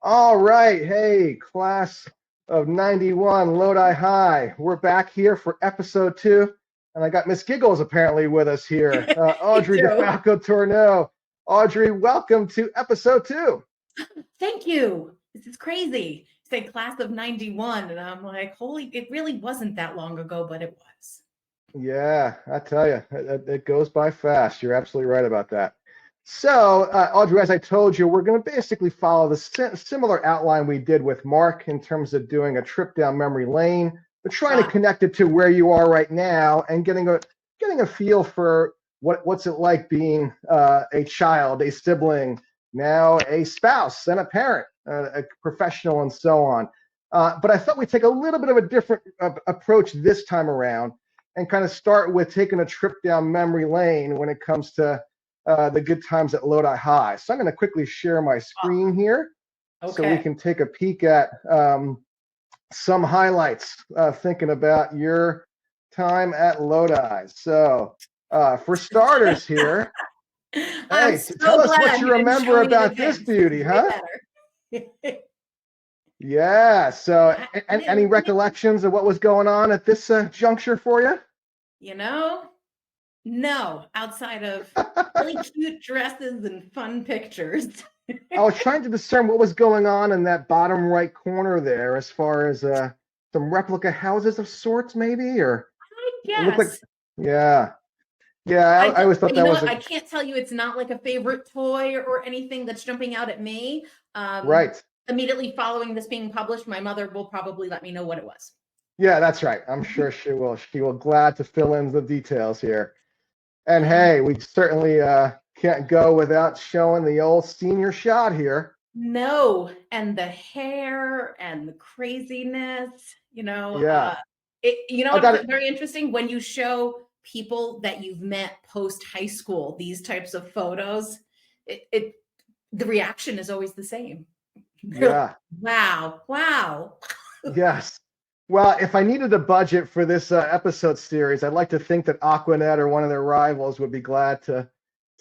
All right. Hey, class of 91, Lodi High. We're back here for episode 2. And I got Miss Giggles apparently with us here. You Audrie do. DeFalco Tornow. Audrie, welcome to episode 2. Thank you. This is crazy. You say class of 91, and I'm like, holy, it really wasn't that long ago, but it was. Yeah, I tell you, it goes by fast. You're absolutely right about that. So, Audrey, as I told you, we're going to basically follow the similar outline we did with Mark in terms of doing a trip down memory lane, but trying to Ah, connect it to where you are right now and getting a feel for what's it like being a child, a sibling, now a spouse and a parent, a professional, and so on. But I thought we'd take a little bit of a different approach this time around and kind of start with taking a trip down memory lane when it comes to the good times at Lodi High. So I'm going to quickly share my screen here so we okay. can take a peek at some highlights thinking about your time at Lodi. So for starters here, I'm hey, tell so us what glad you you didn't remember show me in about this advance. This is beauty, way huh? better. Yeah, so any Hello. recollections of what was going on at this juncture for you? You know, no, outside of really cute dresses and fun pictures. I was trying to discern what was going on in that bottom right corner there, as far as some replica houses of sorts, maybe, or it looked like, Yes. yeah, yeah. I I don't, always thought you that know was what? a I can't tell you it's not like a favorite toy or anything that's jumping out at me. Um, right. Immediately following this being published, my mother will probably let me know what it was. Yeah, that's right. I'm sure she will. She will glad to fill in the details here. And Um, hey, we certainly can't go without showing the old senior shot here. no, and the hair and the craziness, Yeah, I got what's it. very interesting when you show people that you've met post high school these types of photos, it the reaction is always the same. They're like, Yeah. wow, wow. Yes. Well, if I needed a budget for this episode series, I'd like to think that Aquanet or one of their rivals would be glad to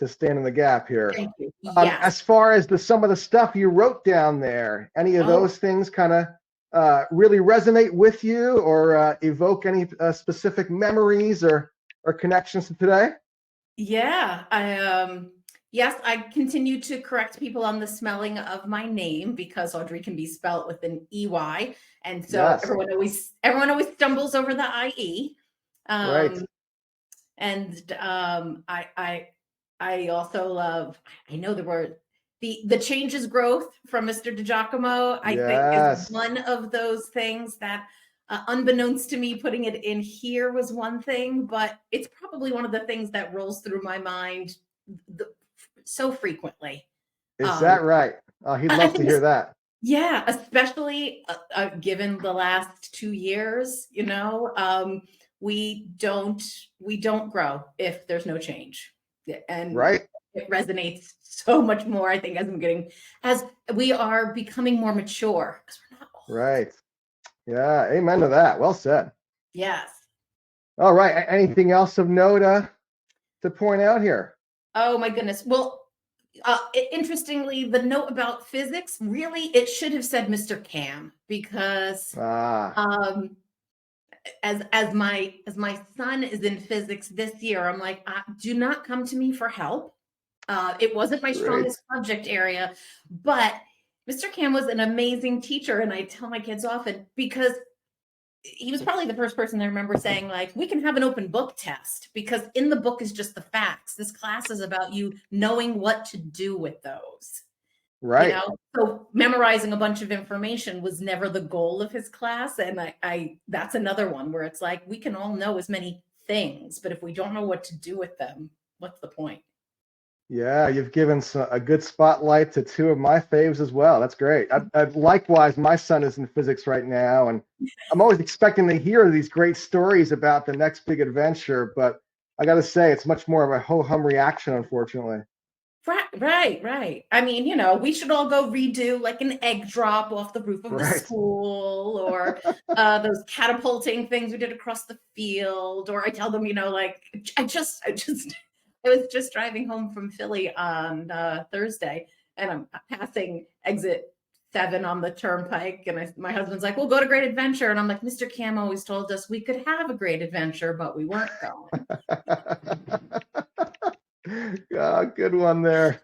stand in the gap here. Thank you. Yes. As far as some of the stuff you wrote down there, any of Oh, those things kind of really resonate with you or evoke any specific memories or connections to today? yeah. Yes, I continue to correct people on the spelling of my name because Audrey can be spelled with an EY. And so Yes. everyone always stumbles over the IE. Right. Um, and I also love, I know the word, the changes growth from Mr. DiGiacomo, I think is Yes. one of those things that unbeknownst to me, putting it in here was one thing, but it's probably one of the things that rolls through my mind the, so frequently. Is Um, that right? Oh, he'd I love to think hear that. yeah, especially given the last 2 years, we don't we don't grow if there's no change, and Right. it resonates so much more. I think as we are becoming more mature because we're not old. Right. Yeah. Amen to that. Well said. Yes. All right. Anything else of note to point out here? Oh my goodness. Well, interestingly, the note about physics really it should have said Mr. Cam because Ah, um, as my son is in physics this year, I'm like, do not come to me for help. It wasn't my great. strongest subject area, but Mr. Cam was an amazing teacher, and I tell my kids often because he was probably the first person I remember saying, like, we can have an open book test because in the book is just the facts. This class is about you knowing what to do with those. Right. So memorizing a bunch of information was never the goal of his class. And I that's another one where it's like we can all know as many things, but if we don't know what to do with them, what's the point? Yeah, you've given a good spotlight to two of my faves as well. That's great. Likewise, my son is in physics right now, and I'm always expecting to hear these great stories about the next big adventure. But I got to say, it's much more of a ho hum reaction, unfortunately. Right. I mean, we should all go redo like an egg drop off the roof of the Right. school or those catapulting things we did across the field. Or I tell them, like I was just driving home from Philly on Thursday and I'm passing exit 7 on the turnpike, and my husband's like, we'll go to Great Adventure, and I'm like, Mr. Cam always told us we could have a great adventure, but we weren't going. Good one there.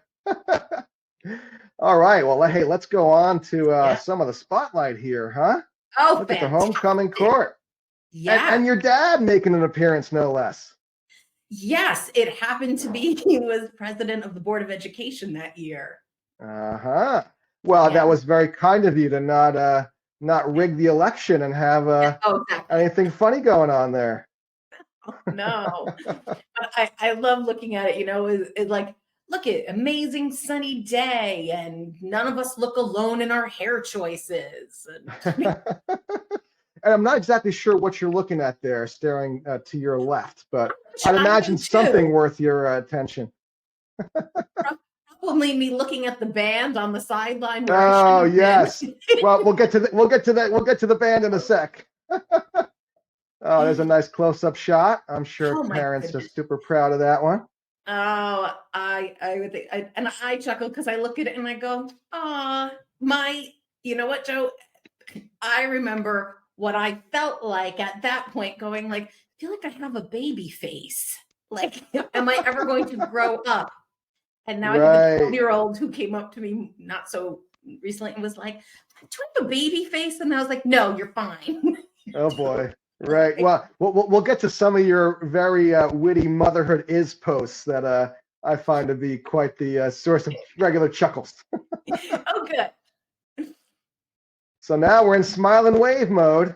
All right, well, hey, let's go on to some of the spotlight here, huh? Oh, Look at the fantastic. homecoming court. Yeah. And your dad making an appearance, no less. Yes, it happened to be he was president of the Board of Education that year. Uh-huh. Well, Yeah. that was very kind of you to not rig the election and have Exactly. anything funny going on there. No. I love looking at it, it's like, look at amazing sunny day, and none of us look alone in our hair choices. And I'm not exactly sure what you're looking at there, staring to your left, but I'd imagine something worth your attention. Probably me looking at the band on the sideline. Oh yes. Well, we'll get to the band in a sec. Oh, there's a nice close-up shot. I'm sure parents are super proud of that one. Oh, I would think, and I chuckle because I look at it and I go, you know what, Joe? I remember what I felt like at that point, going like, I feel like I have a baby face. Like, am I ever going to grow up? And now I have a 12-year-old who came up to me not so recently and was like, do I have a baby face? And I was like, no, you're fine. Oh boy. Right. Well, we'll get to some of your very witty motherhood is posts that I find to be quite the source of regular chuckles. Oh, good. So now we're in smile and wave mode.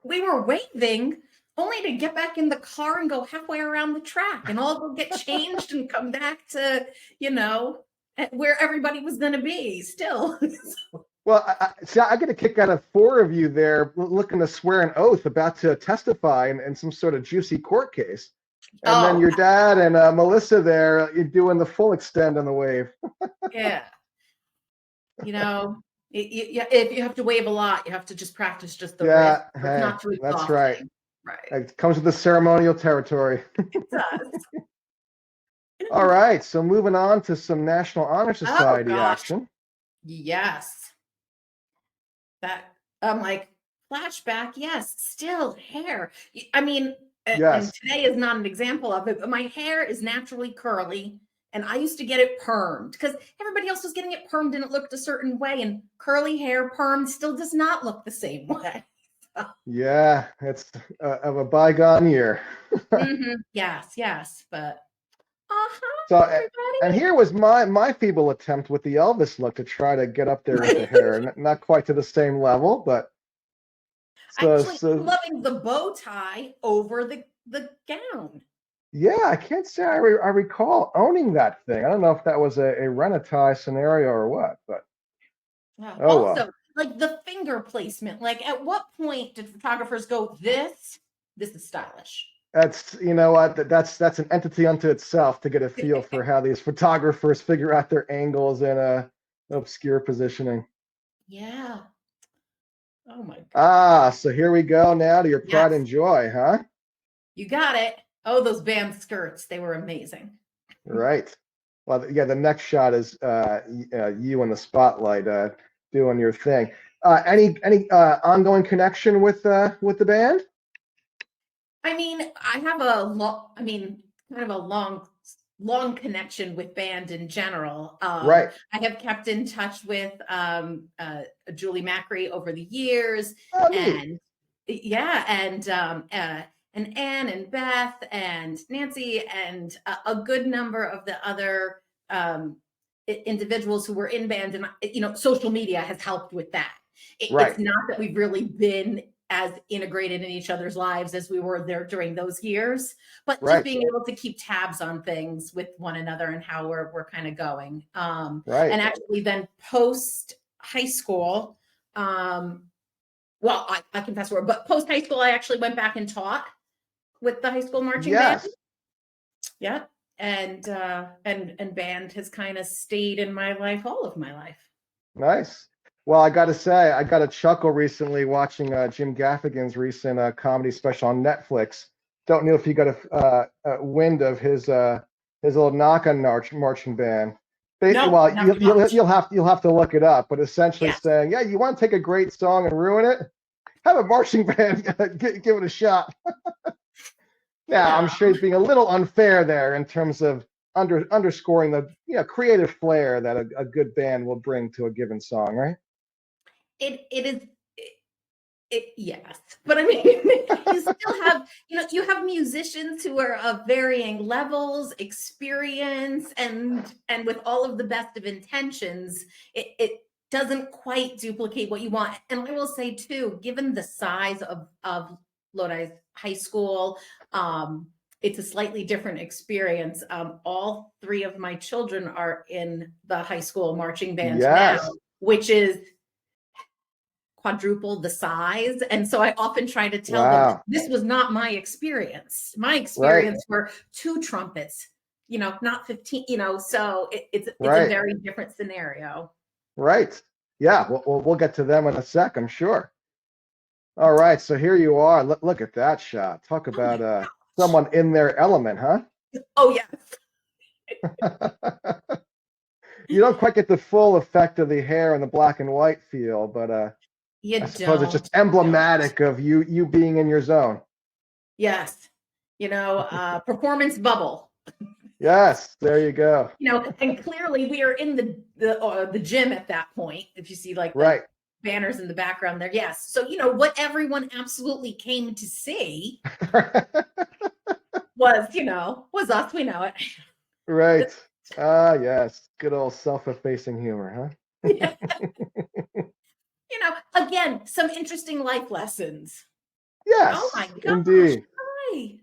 We were waving only to get back in the car and go halfway around the track and all go get changed and come back to, where everybody was going to be still. Well, I get a kick out of 4 of you there looking to swear an oath about to testify in some sort of juicy court case. And then your dad and Melissa there, you're doing the full extend on the wave. Yeah. If you have to wave a lot, you have to just practice just the wrist, not too exhausting. That's right. Right. It comes with the ceremonial territory. It does. All right. So moving on to some National Honor Society action. Yes. That I'm like, flashback. Yes. Still hair. I mean, and today is not an example of it, but my hair is naturally curly. And I used to get it permed because everybody else was getting it permed and it looked a certain way. And curly hair permed still does not look the same way. Yeah, it's of a bygone year. Yes, but so and here was my feeble attempt with the Elvis look to try to get up there with the hair, not quite to the same level, but I'm loving the bow tie over the gown. Yeah, I can't say I recall owning that thing. I don't know if that was a rent-a-tie scenario or what, but also like the finger placement. Like, at what point did photographers go, this is stylish? That's that's an entity unto itself to get a feel for how these photographers figure out their angles and obscure positioning. Yeah. Oh my God. So here we go now to your pride and joy, huh? You got it. Oh, those band skirts, they were amazing. Right. Well, yeah, the next shot is you in the spotlight doing your thing. Any ongoing connection with the band? I mean, I have kind of a long connection with band in general. Right. I have kept in touch with Julie Macri over the years, and and Anne and Beth and Nancy and a good number of the other individuals who were in band. And social media has helped with that. It's not that we've really been as integrated in each other's lives as we were there during those years, but just being able to keep tabs on things with one another and how we're kind of going. And actually then post high school, well, I confess, but post high school, I actually went back and taught with the high school marching band. Yeah. And band has kind of stayed in my life, all of my life. Nice. Well, I got to say, I got a chuckle recently watching Jim Gaffigan's recent comedy special on Netflix. Don't know if you got a wind of his little knock on marching band. No, Well, never watched. you'll have to look it up, but essentially Yes. saying, yeah, you want to take a great song and ruin it? Have a marching band give it a shot. Now, I'm sure he's being a little unfair there in terms of underscoring the creative flair that a good band will bring to a given song, right? It is yes, but I mean, you still have you have musicians who are of varying levels, experience, and with all of the best of intentions, it doesn't quite duplicate what you want. And I will say too, given the size of Lodi's high school, it's a slightly different experience. All three of my children are in the high school marching band now, Yes. which is quadruple the size. And so I often try to tell them Wow. this was not my experience. My Right. experience were 2 trumpets, not 15, so it's a Right. very different scenario. Right. Yeah. We'll get to them in a sec, I'm sure. All right. So here you are. Look at that shot. Talk Oh my about gosh. someone in their element, huh? Oh yes. You don't quite get the full effect of the hair and the black and white feel, but You I suppose it's just don't. emblematic of you being in your zone. Yes. Performance bubble. Yes, there you go. And clearly we are in the gym at that point. If you see like the Right. banners in the background there. Yes. So, what everyone absolutely came to see was us. We know it. Right. Ah, yes. Good old self-effacing humor, huh? Yeah. Again, some interesting life lessons. Yes, Oh my gosh. indeed. Hi.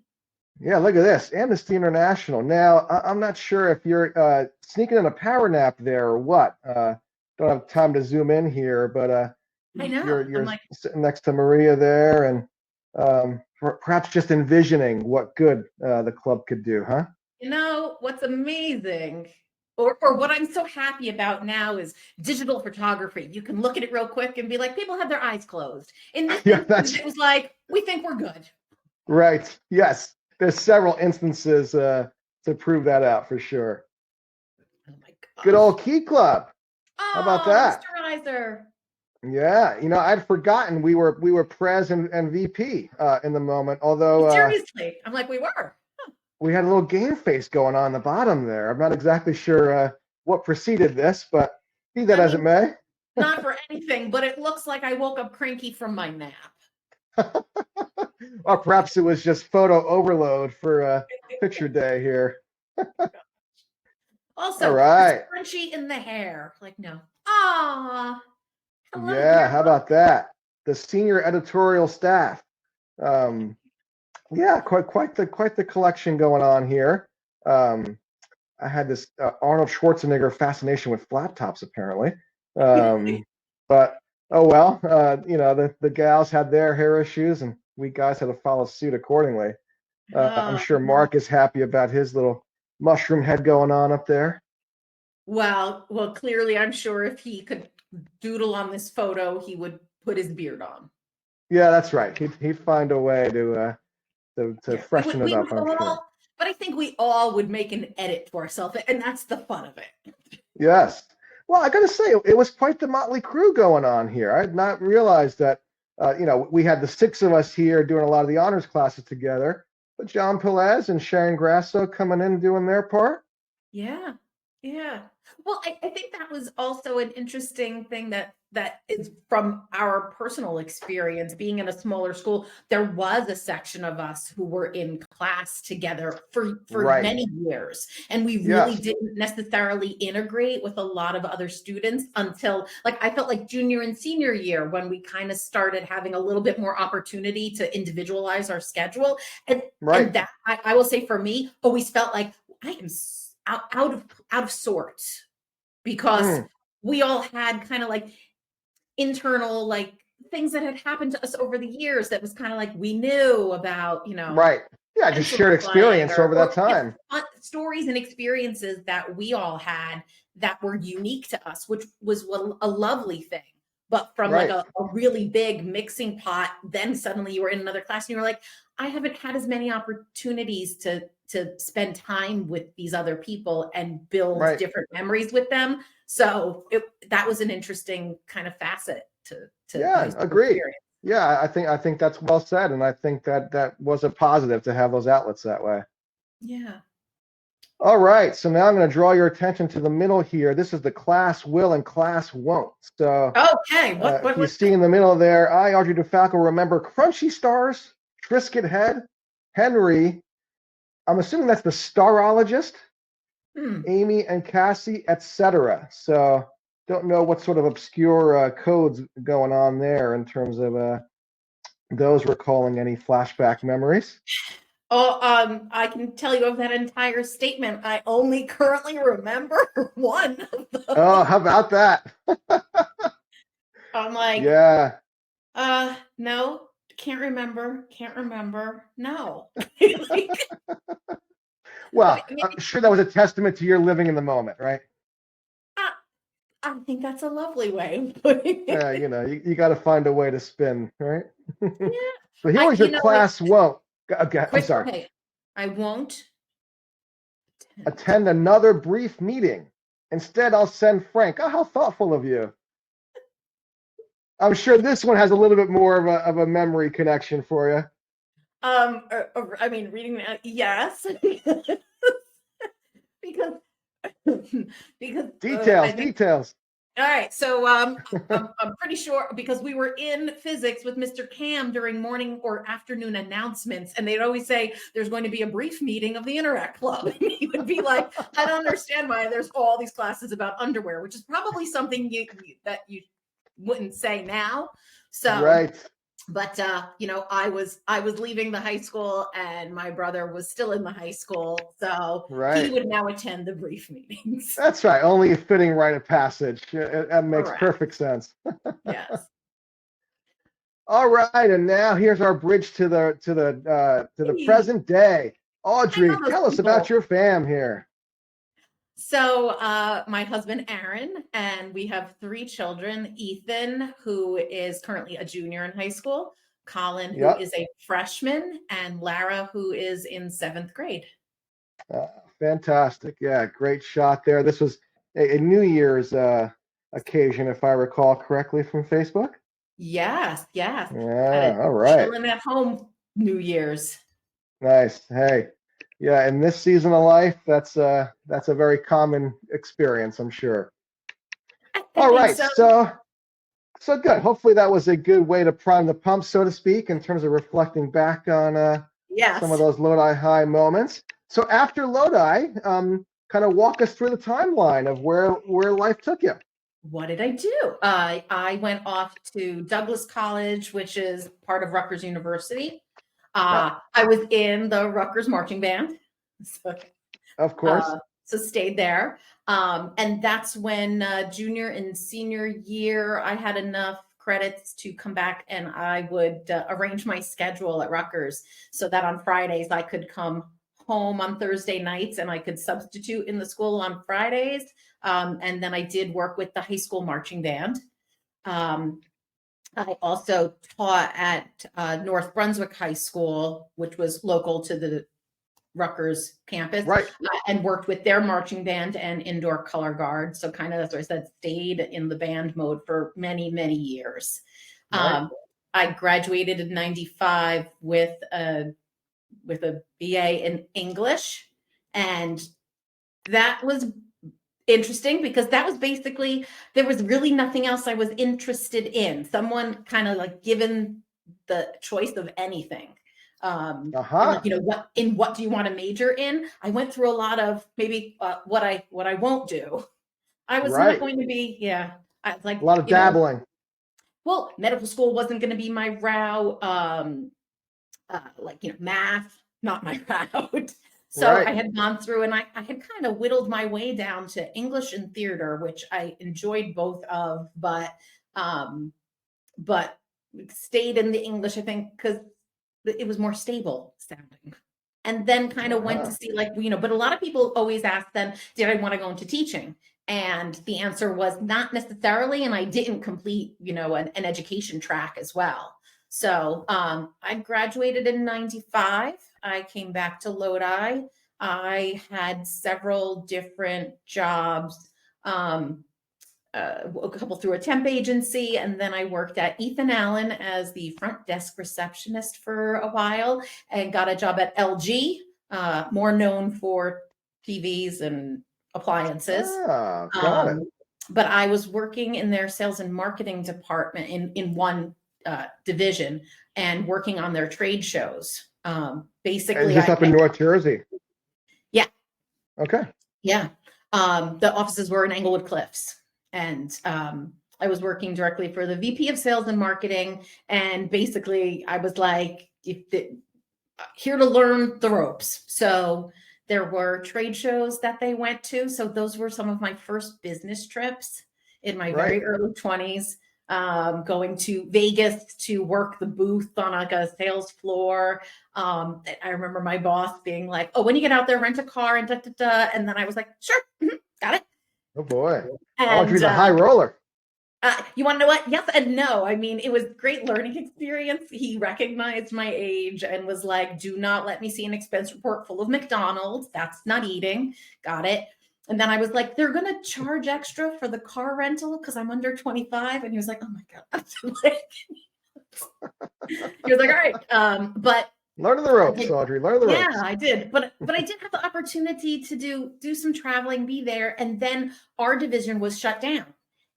Yeah, look at this. Amnesty International. Now, I'm not sure if you're sneaking in a power nap there or what. Don't have time to zoom in here, but I know. you're I'm like, sitting next to Maria there, and perhaps just envisioning what good the club could do, huh? what's amazing, or what I'm so happy about now is digital photography. You can look at it real quick and be like, people have their eyes closed. In this Yeah, instance, it was like, we think we're good. right. Yes, there's several instances to prove that out for sure. Oh my gosh. Good old Key Club. How about that? Mr. Reiser. Yeah, I'd forgotten we were Prez and VP in the moment. Although Seriously, I'm like, we were. we had a little game face going on the bottom there. I'm not exactly sure what preceded this, but be that as it may. Not for anything, but it looks like I woke up cranky from my nap. Or perhaps it was just photo overload for picture day here. Also, all right. Crunchy in the hair. Like, no. Ah. Yeah, how about that? The senior editorial staff. Yeah, quite the collection going on here. I had this Arnold Schwarzenegger fascination with flat tops, apparently. But oh well, the gals had their hair issues, and we guys had to follow suit accordingly. I'm sure Mark is happy about his little mushroom head going on up there. Well, clearly, I'm sure if he could doodle on this photo, he would put his beard on. Yeah, that's right. He'd find a way to freshen it up. I'm sure. But I think we all would make an edit to ourselves, and that's the fun of it. Yes. Well, I got to say, it was quite the motley crew going on here. I had not realized that, we had the 6 of us here doing a lot of the honors classes together, but John Pelez and Sharon Grasso coming in doing their part. Yeah. Yeah. Well, I think that was also an interesting thing that is from our personal experience being in a smaller school. There was a section of us who were in class together for Right. many years, and we really didn't necessarily integrate with a lot of other students until I felt like junior and senior year, when we kind of started having a little bit more opportunity to individualize our schedule. And that I will say for me, always felt like I am out of sorts, because we all had kind of internal things that had happened to us over the years that was kind of we knew about, right. Yeah, just shared experience over that time. Stories and experiences that we all had that were unique to us, which was a lovely thing. but from like Right. a really big mixing pot. Then suddenly you were in another class and you were like, I haven't had as many opportunities to spend time with these other people and build Right. different memories with them. So that was an interesting kind of facet to the high Yeah, school agree. experience. Yeah, I think that's well said, and I think that was a positive to have those outlets that way. Yeah. All right, so now I'm going to draw your attention to the middle here. This is the class will and class won't. So Okay. if you see in the middle there, I, Audrie DeFalco, remember Crunchy Stars, Trisket Head, Henry. I'm assuming that's the starologist, Amy and Cassie, etc. So don't know what sort of obscure codes going on there in terms of those recalling any flashback memories. Oh, I can tell you of that entire statement. I only currently remember one of them. Oh, how about that? I'm like, Yeah. no, can't remember, no. Well, Maybe, I'm sure that was a testament to your living in the moment, right? I think that's a lovely way of putting it. You got to find a way to spin, right? Yeah, So here was your class won't. Okay, I'm quick, sorry. okay, I won't Attend another brief meeting. Instead, I'll send Frank. Oh, how thoughtful of you. I'm sure this one has a little bit more of a memory connection for you. I mean, reading that, yes, because I think. Details. All right, so I'm pretty sure because we were in physics with Mr. Cam during morning or afternoon announcements, and they'd always say there's going to be a brief meeting of the Interact Club. And he would be like, I don't understand why there's all these classes about underwear, which is probably something that you wouldn't say now. So, Right. but I was leaving the high school and my brother was still in the high school, so he would now attend the brief meetings. That's right. Only a fitting rite of passage. That makes perfect sense. Yes. All right, and now here's our bridge to the present day. Audrie, tell us about your fam here. So my husband, Aaron, and we have 3 children. Ethan, who is currently a junior in high school, Colin, who is a freshman, and Lara, who is in 7th grade. Fantastic. Yeah, great shot there. This was a New Year's occasion, if I recall correctly from Facebook. Yes. Yeah, all right. Chilling at home New Year's. Nice. Hey, yeah, in this season of life, that's a very common experience, I'm sure. All right, so good. Hopefully that was a good way to prime the pump, so to speak, in terms of reflecting back on some of those Lodi High moments. So after Lodi, kind of walk us through the timeline of where life took you. What did I do? I went off to Douglas College, which is part of Rutgers University. I was in the Rutgers marching band. So, of course. So stayed there. And that's when junior and senior year, I had enough credits to come back and I would arrange my schedule at Rutgers so that on Fridays I could come home on Thursday nights and I could substitute in the school on Fridays. And then I did work with the high school marching band. I also taught at North Brunswick High School, which was local to the Rutgers campus, and worked with their marching band and indoor color guard. So kind of, as I said, stayed in the band mode for many, many years. I graduated in 95 with a BA in English. And that was interesting because that was basically, there was really nothing else I was interested in. Someone kind of like given the choice of anything. And like, what do you want to major in? I went through a lot of maybe what I won't do. I was not going to be, like a lot of dabbling. Well, medical school wasn't going to be my route. Math, not my route. So I had gone through and I had kind of whittled my way down to English and theater, which I enjoyed both of, but stayed in the English, I think, because it was more stable sounding. And then kind of went to see but a lot of people always ask then, did I want to go into teaching? And the answer was not necessarily, and I didn't complete, an education track as well. So I graduated in 95. I came back to Lodi. I had several different jobs, a couple through a temp agency, and then I worked at Ethan Allen as the front desk receptionist for a while and got a job at LG, more known for TVs and appliances. Got it. But I was working in their sales and marketing department in one division and working on their trade shows. Basically, and just up in North Jersey. Yeah. Okay. Yeah. The offices were in Englewood Cliffs, and I was working directly for the VP of sales and marketing. And basically, I was like, here to learn the ropes. So there were trade shows that they went to. So those were some of my first business trips in my very early 20s, going to Vegas to work the booth on like a sales floor. I remember my boss being like, oh, when you get out there, rent a car and And then I was like, sure, got it. Oh boy. And, Audrey's a high roller. You want to know what? Yes and no. I mean, it was great learning experience. He recognized my age and was like, do not let me see an expense report full of McDonald's. That's not eating. Got it. And then I was like, they're going to charge extra for the car rental because I'm under 25. And he was like, oh my God. He was like, all right. But learn the ropes, Audrey. Learn the ropes. Yeah, I did. But I did have the opportunity to do some traveling, be there. And then our division was shut down.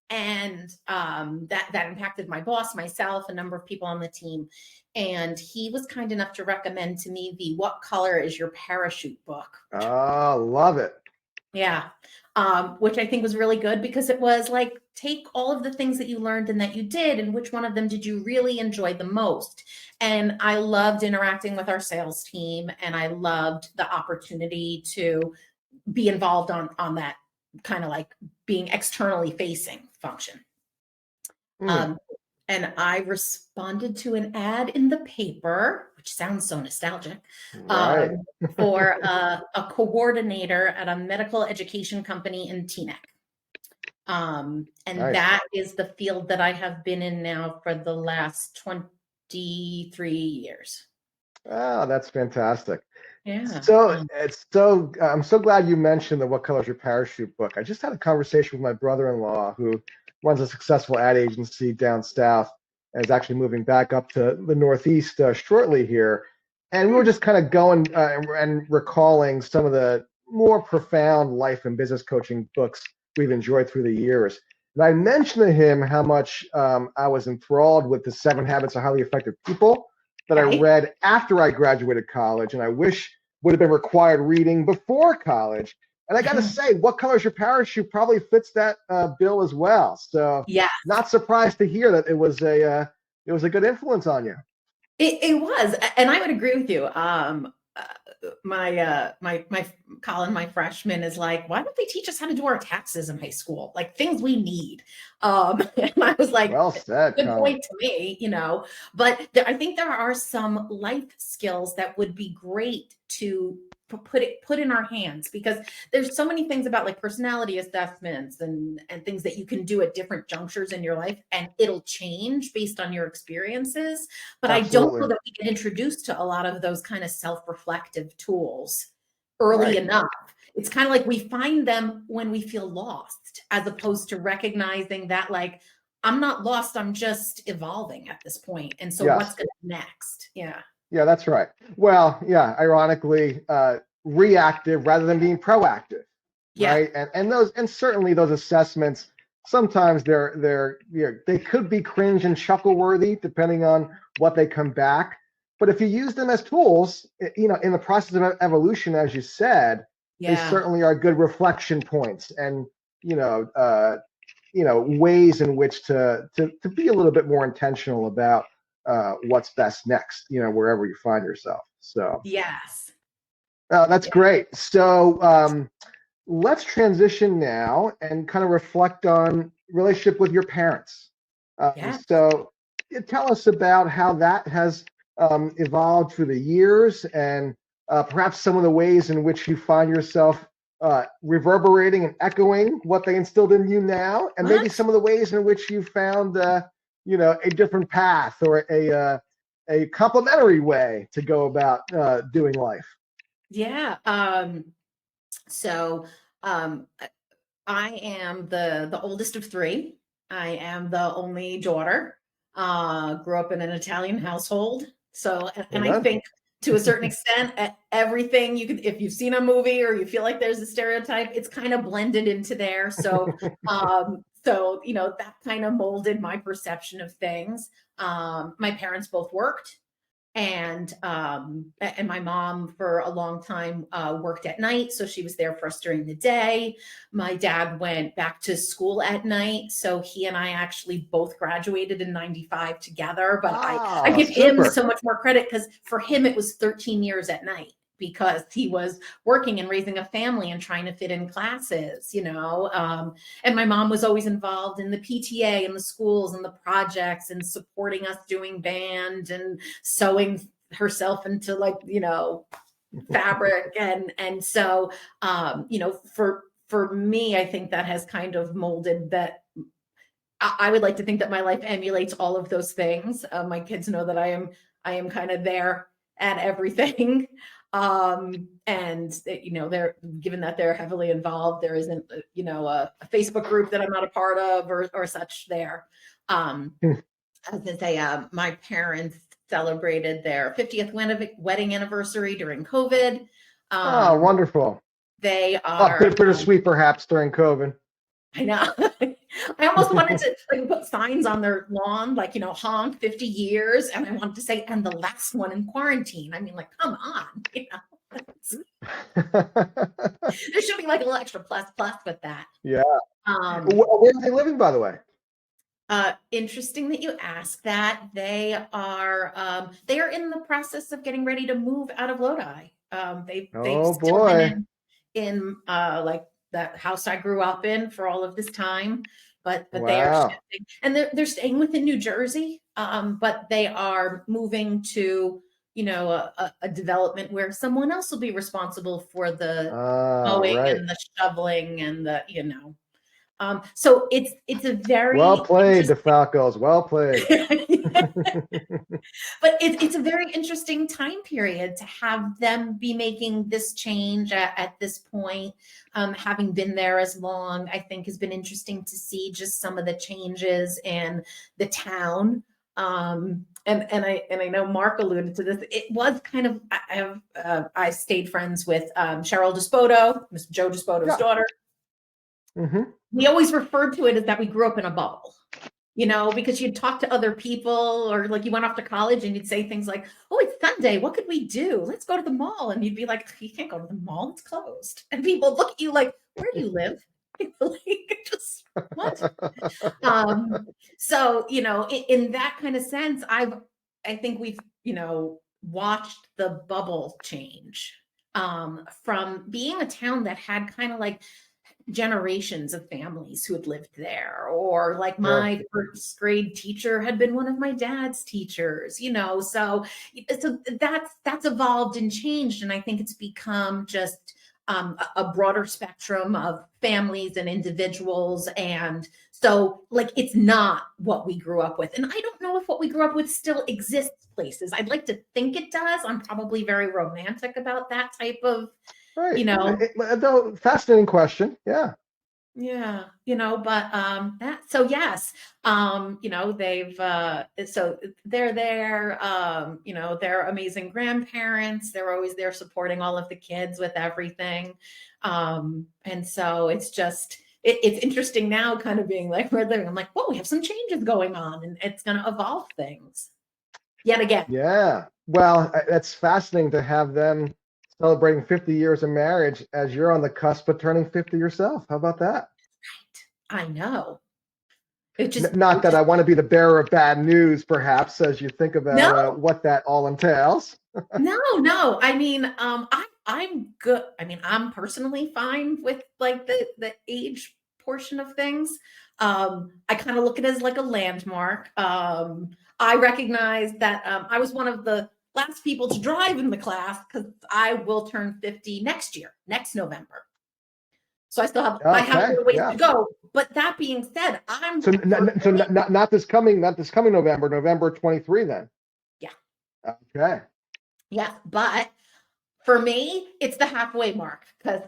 And that impacted my boss, myself, a number of people on the team. And he was kind enough to recommend to me the What Color is Your Parachute book. Oh, love it. Yeah. Which I think was really good because it was like, take all of the things that you learned and that you did, and which one of them did you really enjoy the most? And I loved interacting with our sales team, and I loved the opportunity to be involved on that kind of like being externally facing function. And I responded to an ad in the paper, which sounds so nostalgic, for a coordinator at a medical education company in Teaneck. And that is the field that I have been in now for the last 23 years. Oh, that's fantastic. Yeah. So I'm so glad you mentioned the What Color is Your Parachute book. I just had a conversation with my brother-in-law who runs a successful ad agency down south and is actually moving back up to the Northeast shortly here. And we were just kind of going and recalling some of the more profound life and business coaching books we've enjoyed through the years. And I mentioned to him how much I was enthralled with the 7 Habits of Highly Effective People that I read after I graduated college, and I wish would have been required reading before college. And I got to say, What Color is Your Parachute probably fits that bill as well. So, not surprised to hear that it was a good influence on you. It was, and I would agree with you. My Colin, my freshman, is like, why don't they teach us how to do our taxes in high school? Like things we need. And I was like, well said, good Colin. point to me, But I think there are some life skills that would be great to put in our hands, because there's so many things about like personality assessments and things that you can do at different junctures in your life, and it'll change based on your experiences. But Absolutely. I don't know that we get introduced to a lot of those kind of self-reflective tools early enough. It's kind of like we find them when we feel lost, as opposed to recognizing that like, I'm not lost, I'm just evolving at this point. And so what's going to be next? Yeah, that's right. Well, ironically, reactive rather than being proactive, right? And certainly those assessments, sometimes they could be cringe and chuckle worthy depending on what they come back. But if you use them as tools, in the process of evolution, as you said, they certainly are good reflection points and ways in which to be a little bit more intentional about what's best next, wherever you find yourself. So that's great. So let's transition now and kind of reflect on relationship with your parents. So tell us about how that has evolved through the years, and perhaps some of the ways in which you find yourself reverberating and echoing what they instilled in you now, and maybe What? some of the ways in which you found, a different path or a complementary way to go about doing life. Yeah. So um, I am the oldest of three. I am the only daughter. Grew up in an Italian household. So, and I Amen. think to a certain extent, everything you can, if you've seen a movie or you feel like there's a stereotype, it's kind of blended into there. So that kind of molded my perception of things. My parents both worked, and my mom for a long time worked at night, so she was there for us during the day. My dad went back to school at night, so he and I actually both graduated in 95 together, but I Ah, give him super. so much more credit because for him it was 13 years at night because he was working and raising a family and trying to fit in classes, and my mom was always involved in the PTA and the schools and the projects and supporting us doing band and sewing herself into fabric. And so for me, I think that has kind of molded that. I would like to think that my life emulates all of those things. My kids know that I am kind of there at everything. And they're given that they're heavily involved, there isn't, a Facebook group that I'm not a part of or such there. As I say, my parents celebrated their 50th wedding anniversary during COVID. Oh, Um, wonderful. they Oh, are, bittersweet perhaps during COVID. I know. I almost wanted to put signs on their lawn, honk 50 years. And I wanted to say, and the last one in quarantine. I mean, come on. There should be like a little extra plus with that. Yeah. Um, Where are they living, by the way? Interesting that you ask that. They are in the process of getting ready to move out of Lodi. They've Oh still been boy. in like that house I grew up in for all of this time, but they are Wow. shifting, and they're staying within New Jersey. But they are moving to a development where someone else will be responsible for the Ah, mowing right. and the shoveling and so it's a Well very played, interesting. DeFalcos. Well played. But it's a very interesting time period to have them be making this change at this point. Having been there as long, I think has been interesting to see just some of the changes in the town. And I know Mark alluded to this. It was kind of I stayed friends with Cheryl Despoto, Miss Joe Despoto's Yeah. daughter. Mm-hmm. We always referred to it as that we grew up in a bubble, because you'd talk to other people or like you went off to college and you'd say things like, oh, it's Sunday. What could we do? Let's go to the mall. And you'd be like, you can't go to the mall. It's closed. And people look at you like, where do you live? Like, just what? So, in that kind of sense, I think we've, watched the bubble change from being a town that had kind of like generations of families who had lived there, or like Sure. my first grade teacher had been one of my dad's teachers, so that's evolved and changed, and I think it's become just a broader spectrum of families and individuals, and so like it's not what we grew up with, and I don't know if what we grew up with still exists places. I'd like to think it does. I'm probably very romantic about that type of you Right. know Though, fascinating question. Yeah. Yeah, but that so yes, they've so they're there, they're amazing grandparents. They're always there supporting all of the kids with everything. And so it's just it's interesting now kind of being like we're living. I'm like, well, we have some changes going on and it's gonna evolve things yet again. Yeah. Well, that's fascinating to have them celebrating 50 years of marriage as you're on the cusp of turning 50 yourself. How about that? I know. It just Not that I want to be the bearer of bad news, perhaps, as you think about no. what that all entails. No. I mean, I'm good. I mean, I'm personally fine with like the age portion of things. I kind of look at it as like a landmark. I recognize that I was one of the last people to drive in the class because I will turn 50 next year, next November. So I still have Okay. a ways Yeah. to go. But that being said, I'm So, not this coming November, November 23 then. yeah. Okay. Yeah. But for me, it's the halfway mark because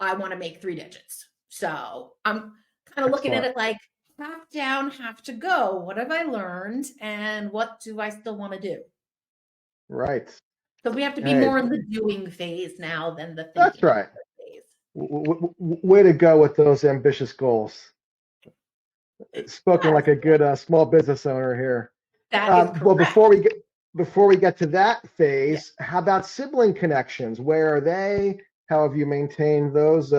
I want to make 3 digits. So I'm kind of looking at Excellent. it like half down, half to go. What have I learned? And what do I still want to do? Right. Because we have to be Hey, more in the doing phase now than the that's thinking right. phase. Way to go with those ambitious goals. Spoken Yes, like a good small business owner here. that is Well, correct. before we get to that Yeah. phase, how about sibling connections? Where are they? How have you maintained those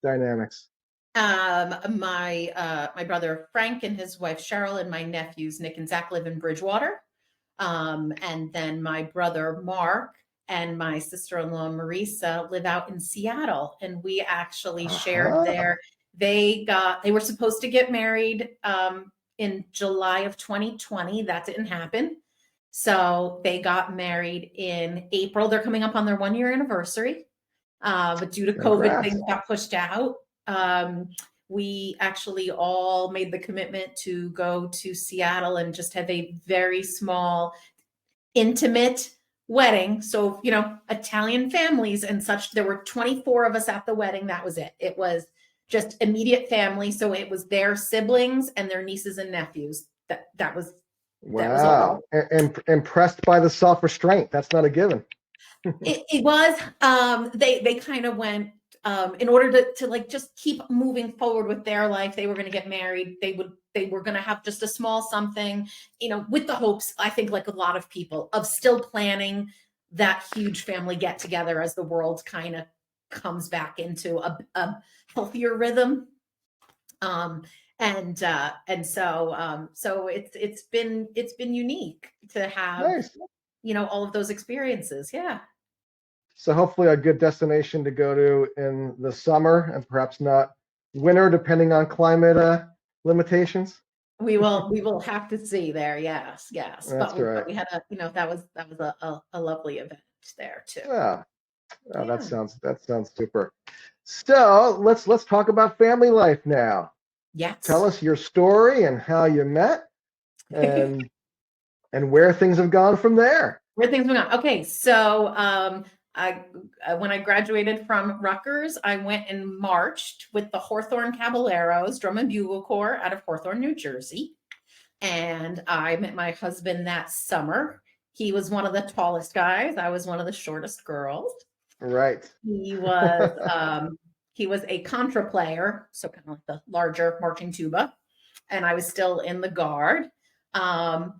dynamics? My brother Frank and his wife Cheryl and my nephews Nick and Zach live in Bridgewater. And then my brother Mark and my sister-in-law Marisa live out in Seattle. And we actually shared Uh-huh. they were supposed to get married in July of 2020. That didn't happen. So they got married in April. They're coming up on their 1-year anniversary. But due to COVID, Congrats. things got pushed out. We actually all made the commitment to go to Seattle and just have a very small, intimate wedding. So, Italian families and such. There were 24 of us at the wedding. That was it. It was just immediate family. So it was their siblings and their nieces and nephews. That was all. Wow. Impressed by the self-restraint. That's not a given. It was. They kind of went in order to like just keep moving forward with their life. They were going to get married. They were going to have just a small something, with the hopes, I think, like a lot of people, of still planning that huge family get together as the world kind of comes back into a healthier rhythm. And so it's been unique to have, Nice. all of those experiences. Yeah. So hopefully a good destination to go to in the summer and perhaps not winter, depending on climate limitations. We will have to see there. Yes. That's right. But we had that was a lovely event there too. Yeah. Oh, Yeah. that sounds super. So let's talk about family life now. Yes. Tell us your story and how you met, and where things have gone from there. Where things went on. Okay, so when I graduated from Rutgers, I went and marched with the Hawthorne Caballeros Drum and Bugle Corps out of Hawthorne, New Jersey, and I met my husband that summer. He was one of the tallest guys. I was one of the shortest girls. Right. He was a contra player, so kind of like the larger marching tuba, and I was still in the guard. And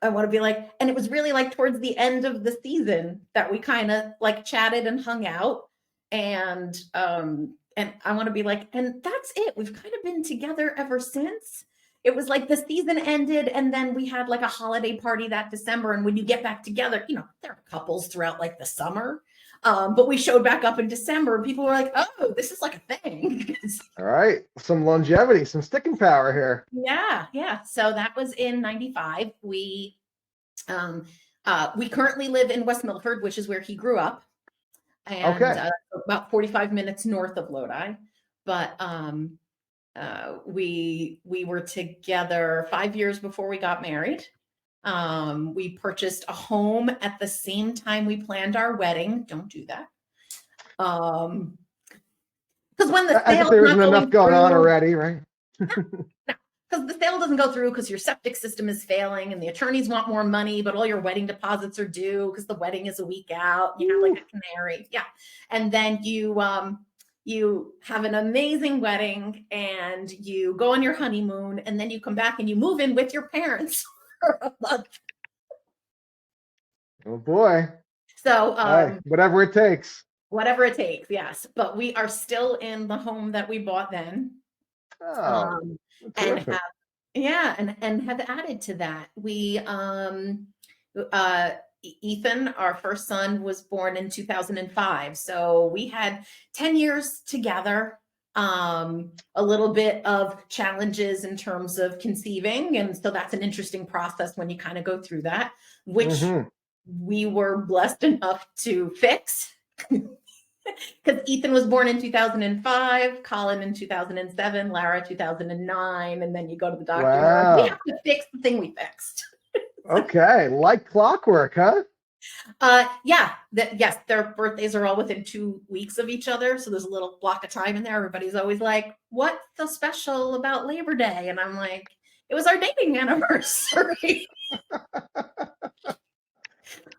I want to be like, and it was really like towards the end of the season that we kind of like chatted and hung out. And I want to be like, and that's it. We've kind of been together ever since. It was like the season ended, and then we had like a holiday party that December. And when you get back together, there are couples throughout like the summer. But we showed back up in December, and people were like, oh, this is like a thing. All right. Some longevity, some sticking power here. Yeah. So that was in 95. We currently live in West Milford, which is where he grew up, and Okay. about 45 minutes north of Lodi. But we were together 5 years before we got married. We purchased a home at the same time we planned our wedding. Don't do that. Because when the I think sale's there not isn't enough going on already, right? because the sale doesn't go through because your septic system is failing and the attorneys want more money, but all your wedding deposits are due because the wedding is a week out. You have like a canary. Yeah. And then you have an amazing wedding and you go on your honeymoon and then you come back and you move in with your parents for a month. Oh boy. So whatever it takes. Whatever it takes, yes. But we are still in the home that we bought then. Oh, And have added to that. We Ethan, our first son, was born in 2005. So we had 10 years together, a little bit of challenges in terms of conceiving. And so that's an interesting process when you kind of go through that, which we were blessed enough to fix. Because Ethan was born in 2005, Colin in 2007, Lara 2009, and then you go to the doctor. You're like, we Wow. have to fix the thing we fixed. Okay. Like clockwork, huh? Yeah, yes, their birthdays are all within 2 weeks of each other. So there's a little block of time in there. Everybody's always like, what's so special about Labor Day? And I'm like, it was our dating anniversary.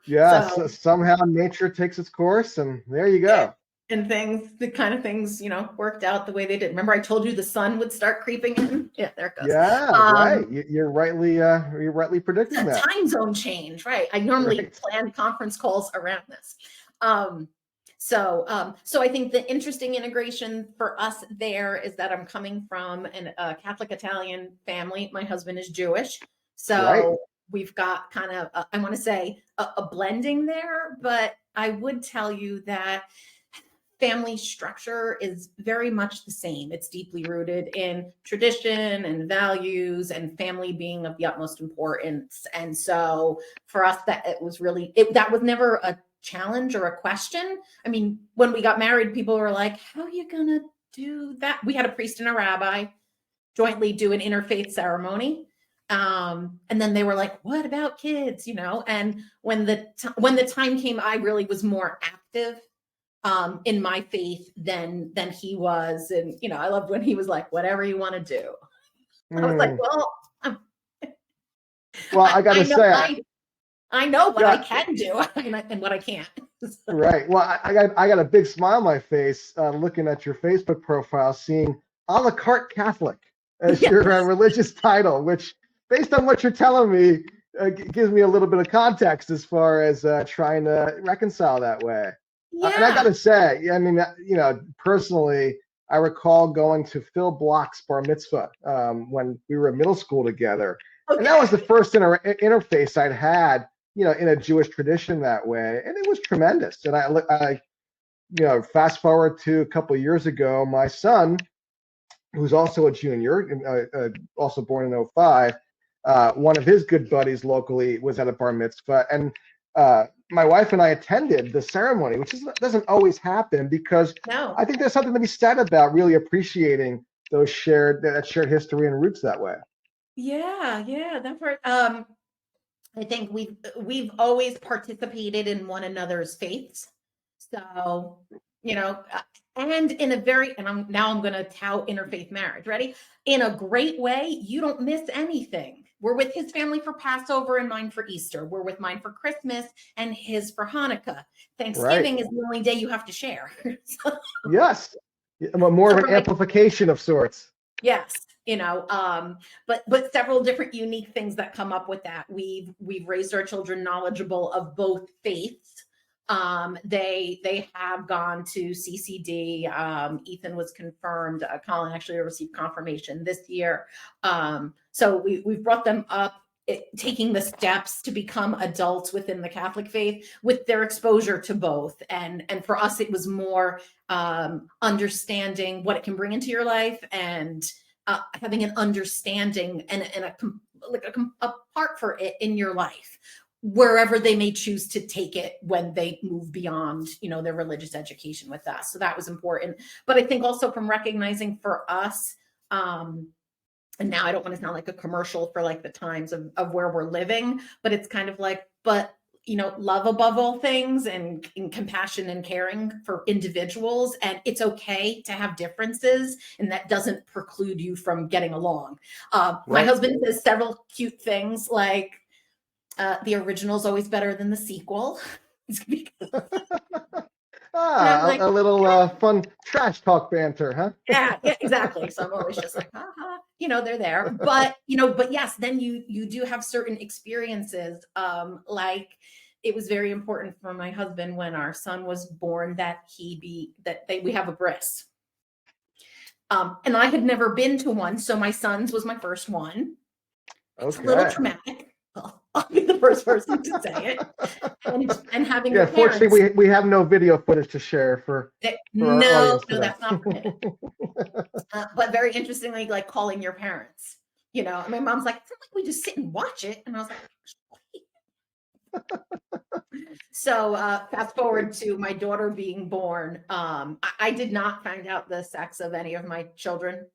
Yes. So Somehow nature takes its course, and there you and, go. and things, the kind of things, worked out the way they did. Remember, I told you the sun would start creeping in? Yeah, there it goes. Yeah. Right. You're rightly predicting A that. time zone change, right? I normally Right. plan conference calls around this. So I think the interesting integration for us there is that I'm coming from a Catholic Italian family. My husband is Jewish, Right. so we've got kind of I want to say a blending there. But I would tell you that family structure is very much the same. It's deeply rooted in tradition and values and family being of the utmost importance. And so for us, that that was never a challenge or a question. I mean, when we got married, people were like, how are you going to do that? We had a priest and a rabbi jointly do an interfaith ceremony. And then they were like, what about kids? And when the time came, I really was more active in my faith than he was. And I loved when he was like, whatever you want to do. I was like, well, Well, I got to say, I know what I yeah, can do and what I can't. right. Well, I got a big smile on my face looking at your Facebook profile, seeing a la carte Catholic as Yes. your religious title, which, based on what you're telling me, gives me a little bit of context as far as trying to reconcile that way. And I got to say, I mean, personally, I recall going to Phil Block's bar mitzvah when we were in middle school together. Okay. And that was the first interface I'd had, in a Jewish tradition that way. And it was tremendous. And I fast forward to a couple of years ago, my son, who's also a junior, also born in 05, one of his good buddies locally was at a bar mitzvah. And my wife and I attended the ceremony, which doesn't always happen, because I think there's something to be said about really appreciating that shared history and roots that way. Yeah, that part. I think we've always participated in one another's faiths. So, and in a and I'm going to tout interfaith marriage. Ready? In a great way. You don't miss anything. We're with his family for Passover and mine for Easter. We're with mine for Christmas and his for Hanukkah. Thanksgiving is the only day you have to share. Yes. More of an amplification of sorts. Yes. But several different unique things that come up with that. We've raised our children knowledgeable of both faiths. They have gone to CCD. Ethan was confirmed. Colin actually received confirmation this year. So we've brought them up, taking the steps to become adults within the Catholic faith with their exposure to both. And for us, it was more understanding what it can bring into your life and having an understanding and a part for it in your life, wherever they may choose to take it when they move beyond, their religious education with us. So that was important. But I think also from recognizing for us, and now I don't want to sound like a commercial for like the times of where we're living, but it's kind of like, love above all things and compassion and caring for individuals. And it's okay to have differences, and that doesn't preclude you from getting along. My husband says several cute things like, the original is always better than the sequel. Like, a little fun trash talk banter, huh? Yeah, exactly. So I'm always just like, they're there. But yes, then you do have certain experiences. Like it was very important for my husband when our son was born that we have a bris. And I had never been to one, so my son's was my first one. It's a little traumatic. I'll be the first person to say it. And having your parents. Fortunately, we have no video footage to share for our audience today. That's not permitted. But very interestingly, like calling your parents. And my mom's like, it's not like we just sit and watch it. And I was like, So fast forward to my daughter being born. I did not find out the sex of any of my children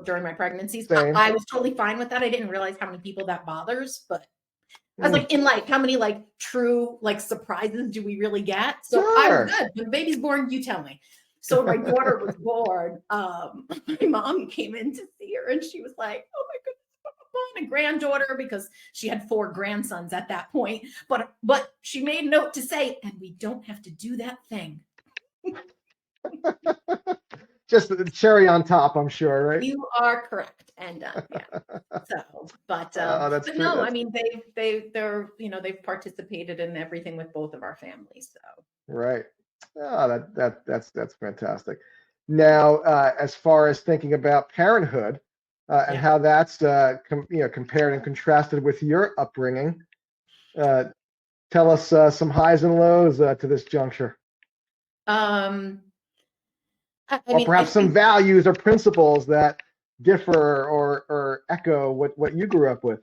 during my pregnancies. Same. I was totally fine with that. I didn't realize how many people that bothers, but I was Mm, like, in life, how many like true like surprises do we really get? So I was sure. good. When the baby's born, you tell me. So when my daughter was born, my mom came in to see her and she was like, "Oh my goodness, a granddaughter," because she had 4 grandsons at that point. But she made note to say, "And we don't have to do that thing." Just the cherry on top, I'm sure, right? You are correct. And yeah. So, That's but true. no, I That's mean they're they've participated in everything with both of our families. So right. Oh, that's fantastic. Now, as far as thinking about parenthood and yeah. how that's compared and contrasted with your upbringing, uh, tell us some highs and lows to this juncture, Um, I or mean, I perhaps some think, values or principles that differ or echo what you grew up with.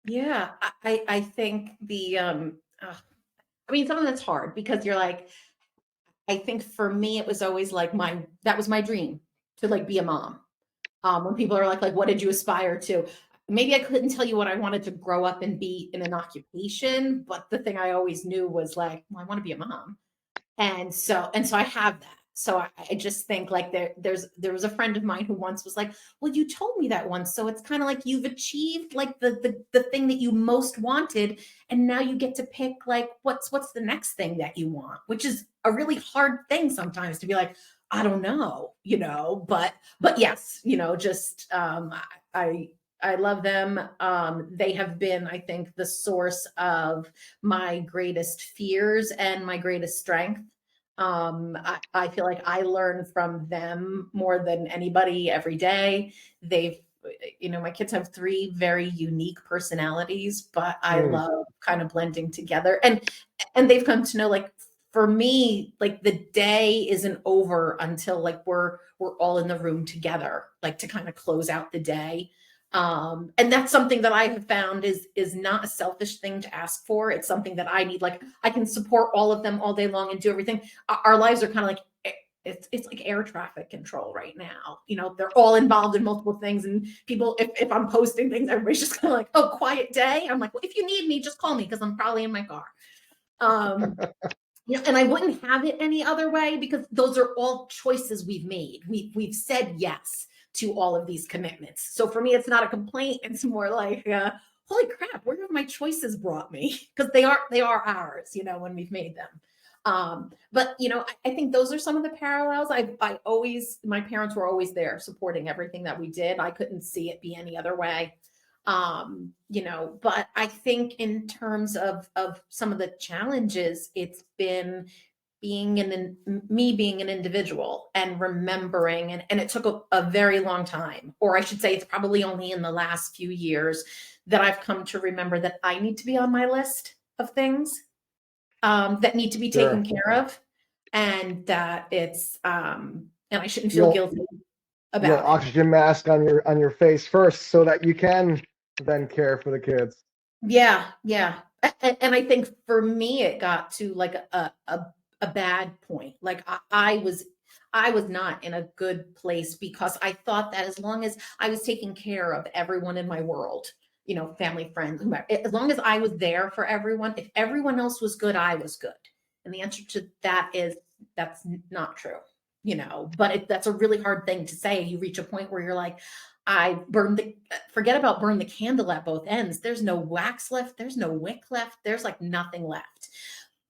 yeah, I think I mean, some of that's hard because you're like, I think for me, it was always like that was my dream to like be a mom. When people are like, what did you aspire to? Maybe I couldn't tell you what I wanted to grow up and be in an occupation, but the thing I always knew was like, well, I want to be a mom. And so I have that. So I just think like there was a friend of mine who once was like, well, you told me that once. So it's kind of like you've achieved like the thing that you most wanted. And now you get to pick like what's the next thing that you want, which is a really hard thing sometimes to be like, I don't know, but yes, just I I love them. They have been, I think, the source of my greatest fears and my greatest strength. I feel like I learn from them more than anybody every day. They've, my kids have 3 very unique personalities, but I Mm, love kind of blending together. And they've come to know like for me, like the day isn't over until like we're all in the room together, like to kind of close out the day. And that's something that I have found is not a selfish thing to ask for. It's something that I need. Like I can support all of them all day long and do everything. Our lives are kind of like it's like air traffic control right now. They're all involved in multiple things, and people, if I'm posting things, everybody's just kind of like, "Oh, quiet day." I'm like, "Well, if you need me, just call me because I'm probably in my car." Um, and I wouldn't have it any other way because those are all choices we've made. We've said yes to all of these commitments. So for me, it's not a complaint. It's more like, holy crap, where have my choices brought me? Because they are ours, when we've made them. But I think those are some of the parallels. My parents were always there supporting everything that we did. I couldn't see it be any other way. But I think in terms of some of the challenges, it's been being an individual and remembering, and it took a very long time, or I should say it's probably only in the last few years that I've come to remember that I need to be on my list of things that need to be taken sure. care of, and that and I shouldn't feel You'll guilty you'll about it. oxygen mask on your face first so that you can then care for the kids. Yeah, yeah. And I think for me, it got to like a bad point. Like I was not in a good place because I thought that as long as I was taking care of everyone in my world, family, friends, whomever, as long as I was there for everyone, if everyone else was good, I was good. And the answer to that is that's not true. But that's a really hard thing to say. You reach a point where you're like, forget about burn the candle at both ends. There's no wax left. There's no wick left. There's like nothing left.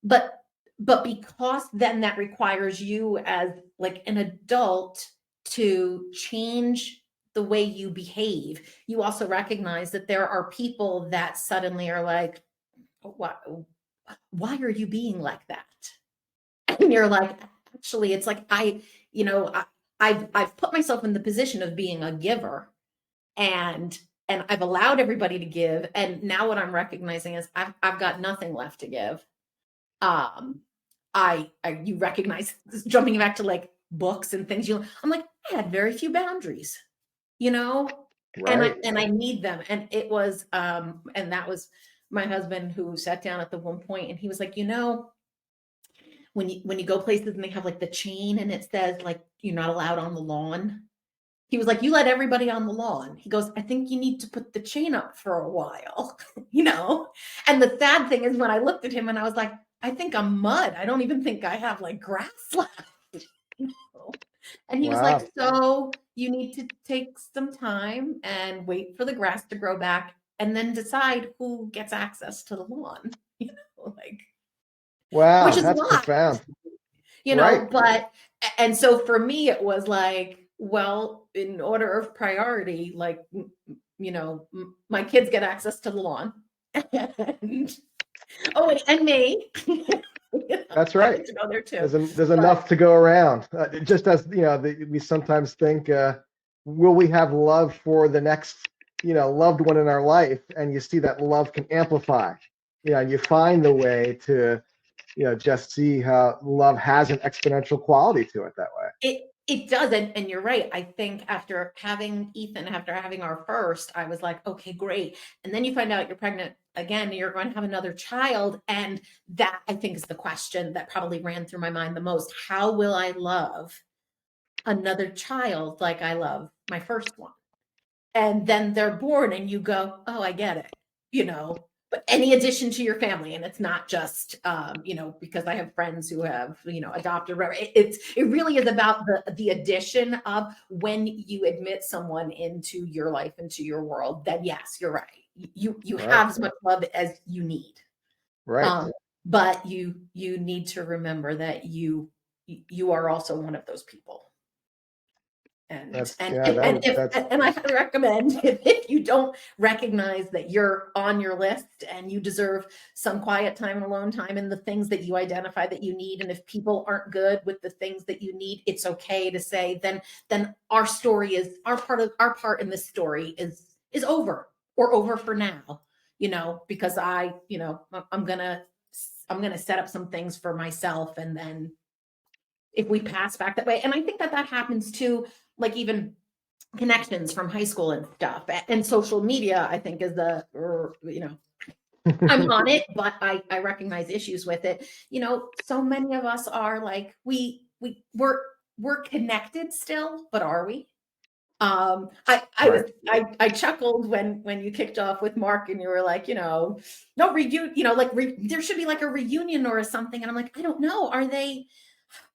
But because then that requires you as like an adult to change the way you behave. You also recognize that there are people that suddenly are like, "Oh, why are you being like that?" And you're like, actually, it's like you know, I, I've put myself in the position of being a giver, and I've allowed everybody to give, and now what I'm recognizing is I've got nothing left to give. Um, you recognize jumping back to like books and things. I'm like, I had very few boundaries, you know, and I Right. and I need them, and it was and that was my husband, who sat down at the one point, and he was like, when you go places and they have like the chain and it says like you're not allowed on the lawn. He was like, you let everybody on the lawn. He goes, I think you need to put the chain up for a while, And the sad thing is when I looked at him and I was like, I think I'm mud. I don't even think I have like grass left. And he was Wow. like, so you need to take some time and wait for the grass to grow back and then decide who gets access to the lawn, like, Wow, which is a that's lot, profound. Right. but, and so for me, it was like, well, in order of priority, like, my kids get access to the lawn. And, and me. That's I right. get to go there too. There's enough to go around. Just as we sometimes think, will we have love for the next loved one in our life? And you see that love can amplify. And you find the way to just see how love has an exponential quality to it that way. It does, and you're right. I think after having Ethan, after having our first, I was like, okay, great. And then you find out you're pregnant again, you're going to have another child. And that, I think, is the question that probably ran through my mind the most. How will I love another child like I love my first one? And then they're born and you go, oh, I get it, but any addition to your family, and it's not just, because I have friends who have, adopted, it really is about the addition of when you admit someone into your life, into your world, then yes, you're right. You Right. have as much love as you need. Right. But you need to remember that you are also one of those people. And I highly recommend if you don't recognize that you're on your list and you deserve some quiet time and alone time and the things that you identify that you need. And if people aren't good with the things that you need, it's okay to say, then our story is our part in this story is over or over for now, because I'm going to set up some things for myself. And then if we pass back that way, and I think that happens too, like even connections from high school and stuff, and social media, I think is I'm on it, but I recognize issues with it. So many of us are like, we're connected still, but are we? I chuckled when you kicked off with Mark and you were like, no reunion, there should be like a reunion or something. And I'm like, I don't know.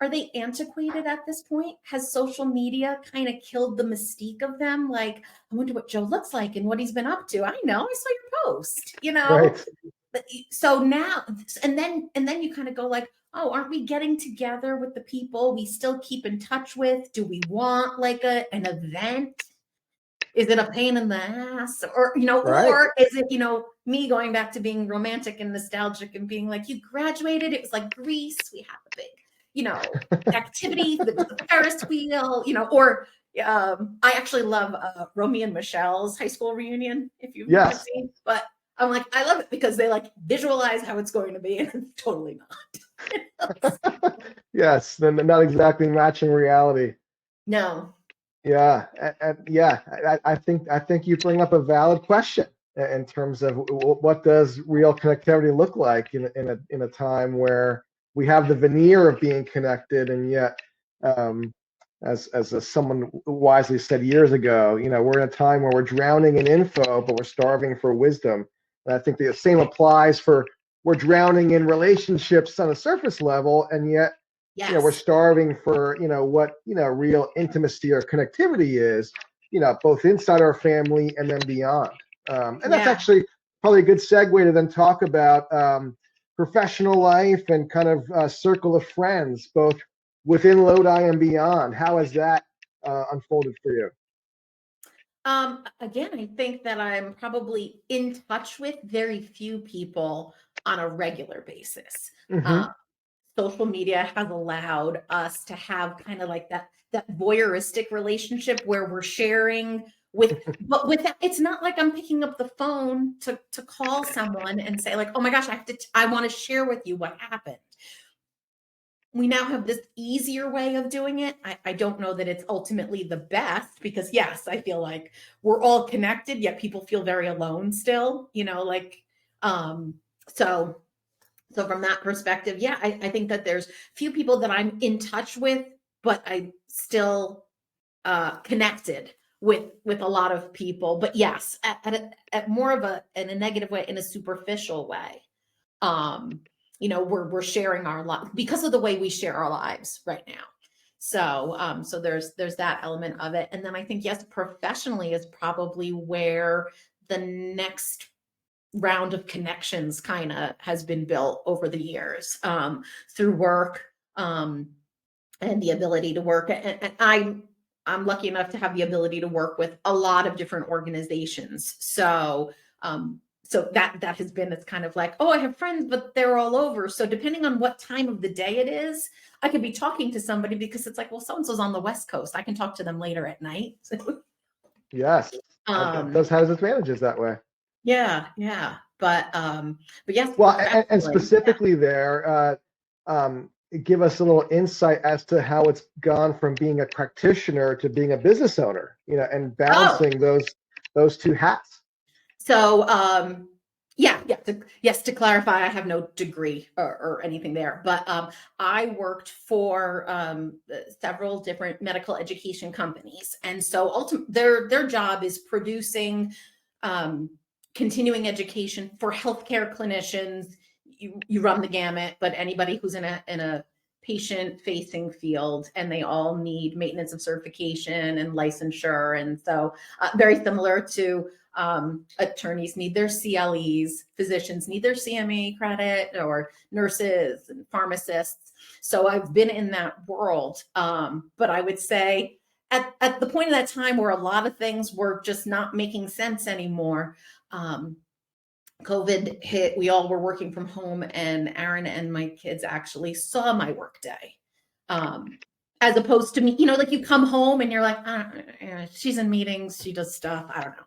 Are they antiquated at this point? Has social media kind of killed the mystique of them? Like, I wonder what Joe looks like and what he's been up to. I know, I saw your post, Right. So now, and then you kind of go like, oh, aren't we getting together with the people we still keep in touch with? Do we want like an event? Is it a pain in the ass? Or, Right. or is it, me going back to being romantic and nostalgic and being like, you graduated, it was like Greece, we have a big, activity, the Ferris wheel, or I actually love Romy and Michelle's high school reunion, if you've never seen, but I'm like, I love it because they like visualize how it's going to be, and it's totally not. Yes, then not exactly matching reality. No. Yeah, I think you bring up a valid question in terms of what does real connectivity look like in a time where we have the veneer of being connected, and yet, as someone wisely said years ago, we're in a time where we're drowning in info, but we're starving for wisdom. And I think the same applies for we're drowning in relationships on a surface level, and yet, yes, we're starving for what real intimacy or connectivity is, both inside our family and then beyond. And that's actually probably a good segue to then talk about professional life and kind of circle of friends, both within Lodi and beyond. How has that unfolded for you? Again, I think that I'm probably in touch with very few people on a regular basis. Mm-hmm. Social media has allowed us to have kind of like that voyeuristic relationship where we're sharing but with that, it's not like I'm picking up the phone to call someone and say like, oh my gosh, I want to share with you what happened. We now have this easier way of doing it. I don't know that it's ultimately the best because yes, I feel like we're all connected, yet people feel very alone still, like So from that perspective, yeah, I think that there's few people that I'm in touch with, but I still connected with a lot of people. But yes, at more of in a negative way, in a superficial way. We're sharing our lives because of the way we share our lives right now. So there's that element of it. And then I think, yes, professionally is probably where the next round of connections kind of has been built over the years, through work, and the ability to work. And I'm lucky enough to have the ability to work with a lot of different organizations. So that has been, it's kind of like, oh, I have friends, but they're all over. So depending on what time of the day it is, I could be talking to somebody because it's like, well, so-and-so's on the West Coast. I can talk to them later at night. Yes, it does have its advantages that way. Yeah. But yes. Well, and professionally, specifically there, give us a little insight as to how it's gone from being a practitioner to being a business owner, and balancing those two hats. So, to clarify, I have no degree or anything there, but I worked for several different medical education companies, and so their job is producing continuing education for healthcare clinicians. You run the gamut, but anybody who's in a patient-facing field, and they all need maintenance of certification and licensure, and so very similar to attorneys need their CLEs, physicians need their CME credit, or nurses and pharmacists. So I've been in that world, but I would say at the point of that time where a lot of things were just not making sense anymore, COVID hit, we all were working from home, and Aaron and my kids actually saw my work day. As opposed to me, like you come home and you're like, she's in meetings, she does stuff, I don't know.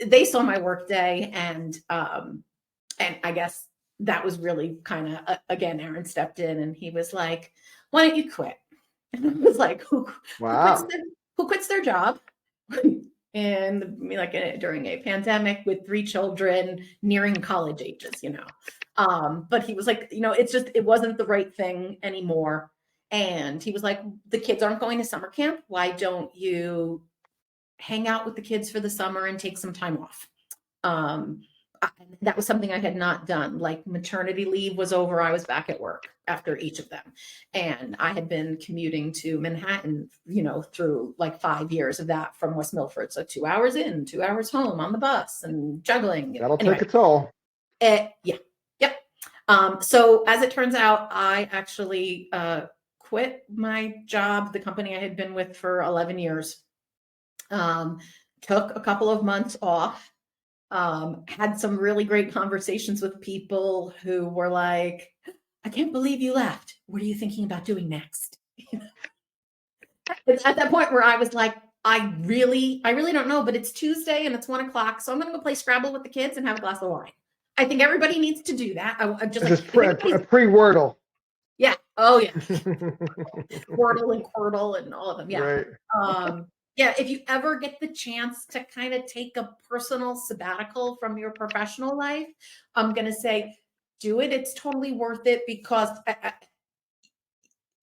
They saw my work day, and I guess that was really kind of, again, Aaron stepped in and he was like, why don't you quit? And I was like, who quits their job? And during a pandemic with 3 children nearing college ages, but he was like, it wasn't the right thing anymore. And he was like, the kids aren't going to summer camp. Why don't you hang out with the kids for the summer and take some time off? That was something I had not done. Like, maternity leave was over, I was back at work after each of them. And I had been commuting to Manhattan, through like 5 years of that from West Milford. So 2 hours in, 2 hours home on the bus and juggling. That'll take a toll. Yeah. Yep. So as it turns out, I actually quit my job, the company I had been with for 11 years. Took a couple of months off. Had some really great conversations with people who were like, I can't believe you left. What are you thinking about doing next? At that point where I was like, I really don't know, but it's Tuesday and it's 1:00. So I'm going to go play Scrabble with the kids and have a glass of wine. I think everybody needs to do that. I'm just like, a pre-Wordle. Yeah. Oh yeah. Wordle and Quirtle and all of them. Yeah. Right. Yeah, if you ever get the chance to kind of take a personal sabbatical from your professional life, I'm going to say do it. It's totally worth it, because